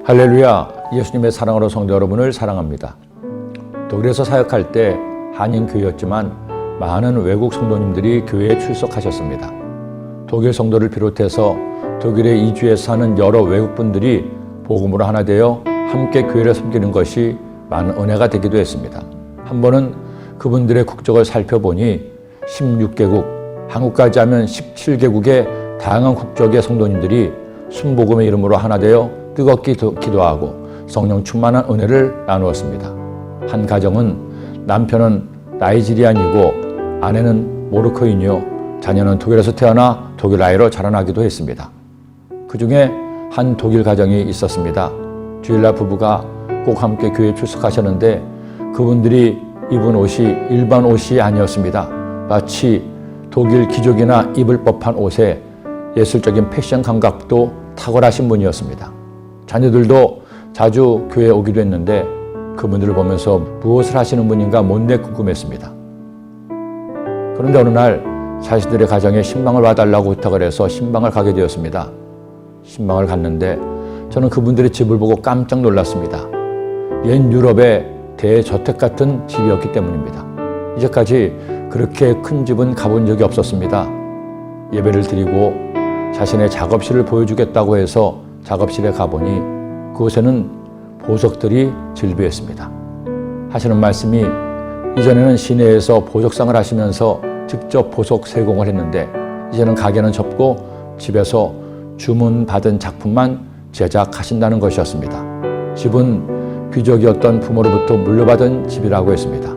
할렐루야, 예수님의 사랑으로 성도 여러분을 사랑합니다. 독일에서 사역할 때 한인교회였지만 많은 외국 성도님들이 교회에 출석하셨습니다. 독일 성도를 비롯해서 독일에 이주해서 사는 여러 외국분들이 복음으로 하나 되어 함께 교회를 섬기는 것이 많은 은혜가 되기도 했습니다. 한 번은 그분들의 국적을 살펴보니 16개국, 한국까지 하면 17개국의 다양한 국적의 성도님들이 순복음의 이름으로 하나 되어 뜨겁게 기도하고 성령 충만한 은혜를 나누었습니다. 한 가정은 남편은 나이지리안이고 아내는 모로코인이요, 자녀는 독일에서 태어나 독일 아이로 자라나기도 했습니다. 그 중에 한 독일 가정이 있었습니다. 주일날 부부가 꼭 함께 교회에 출석하셨는데 그분들이 입은 옷이 일반 옷이 아니었습니다. 마치 독일 귀족이나 입을 법한 옷에 예술적인 패션 감각도 탁월하신 분이었습니다. 자녀들도 자주 교회에 오기도 했는데 그분들을 보면서 무엇을 하시는 분인가 못내 궁금했습니다. 그런데 어느 날 자신들의 가정에 신방을 와달라고 부탁을 해서 신방을 가게 되었습니다. 신방을 갔는데 저는 그분들의 집을 보고 깜짝 놀랐습니다. 옛 유럽의 대저택 같은 집이었기 때문입니다. 이제까지 그렇게 큰 집은 가본 적이 없었습니다. 예배를 드리고 자신의 작업실을 보여주겠다고 해서 작업실에 가보니 그곳에는 보석들이 즐비했습니다. 하시는 말씀이 이전에는 시내에서 보석상을 하시면서 직접 보석 세공을 했는데 이제는 가게는 접고 집에서 주문받은 작품만 제작하신다는 것이었습니다. 집은 귀족이었던 부모로부터 물려받은 집이라고 했습니다.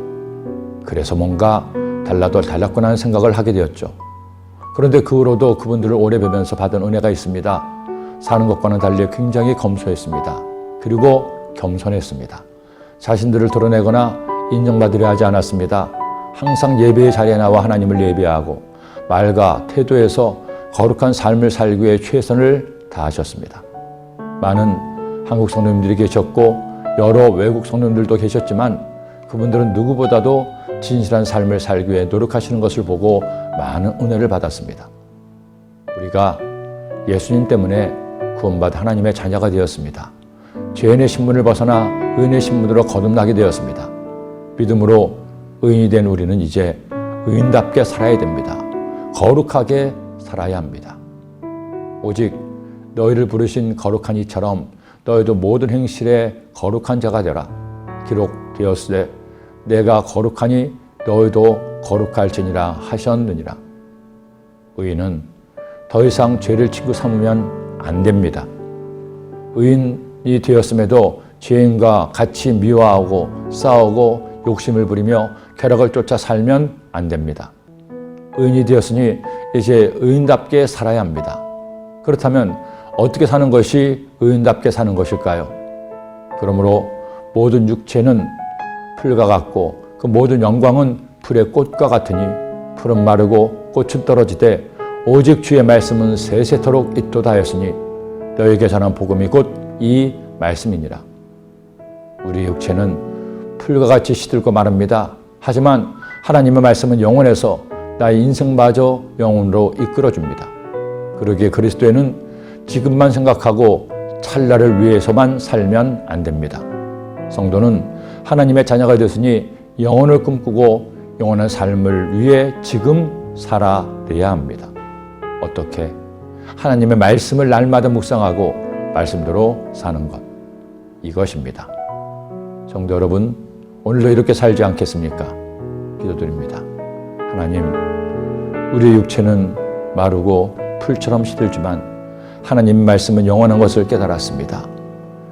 그래서 뭔가 달랐구나 하는 생각을 하게 되었죠. 그런데 그 후로도 그분들을 오래 뵈면서 받은 은혜가 있습니다. 사는 것과는 달리 굉장히 검소했습니다. 그리고 겸손했습니다. 자신들을 드러내거나 인정받으려 하지 않았습니다. 항상 예배의 자리에 나와 하나님을 예배하고 말과 태도에서 거룩한 삶을 살기 위해 최선을 다하셨습니다. 많은 한국 성도님들이 계셨고 여러 외국 성도님들도 계셨지만 그분들은 누구보다도 진실한 삶을 살기 위해 노력하시는 것을 보고 많은 은혜를 받았습니다. 우리가 예수님 때문에 구원받아 하나님의 자녀가 되었습니다. 죄인의 신분을 벗어나 의인의 신분으로 거듭나게 되었습니다. 믿음으로 의인이 된 우리는 이제 의인답게 살아야 됩니다. 거룩하게 살아야 합니다. 오직 너희를 부르신 거룩한 이처럼 너희도 모든 행실에 거룩한 자가 되라. 기록되었으되 내가 거룩하니 너희도 거룩할지니라 하셨느니라. 의인은 더 이상 죄를 친구 삼으면 안 됩니다. 의인이 되었음에도 죄인과 같이 미워하고 싸우고 욕심을 부리며 쾌락을 쫓아 살면 안 됩니다. 의인이 되었으니 이제 의인답게 살아야 합니다. 그렇다면 어떻게 사는 것이 의인답게 사는 것일까요? 그러므로 모든 육체는 풀과 같고 그 모든 영광은 풀의 꽃과 같으니 풀은 마르고 꽃은 떨어지되 오직 주의 말씀은 세세토록 있도다 하였으니 너에게 전한 복음이 곧 이 말씀이니라. 우리 육체는 풀과 같이 시들고 마릅니다. 하지만 하나님의 말씀은 영원해서 나의 인생마저 영원으로 이끌어줍니다. 그러기에 그리스도에는 지금만 생각하고 찰나를 위해서만 살면 안 됩니다. 성도는 하나님의 자녀가 되었으니 영혼을 꿈꾸고 영원한 삶을 위해 지금 살아내야 합니다. 어떻게? 하나님의 말씀을 날마다 묵상하고 말씀대로 사는 것. 이것입니다. 성도 여러분, 오늘도 이렇게 살지 않겠습니까? 기도드립니다. 하나님, 우리의 육체는 마르고 풀처럼 시들지만 하나님 말씀은 영원한 것을 깨달았습니다.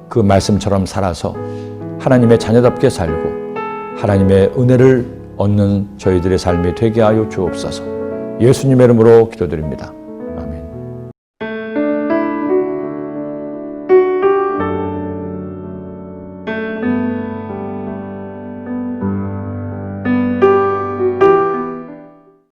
그 말씀처럼 살아서 하나님의 자녀답게 살고 하나님의 은혜를 얻는 저희들의 삶이 되게 하여 주옵소서. 예수님의 이름으로 기도드립니다.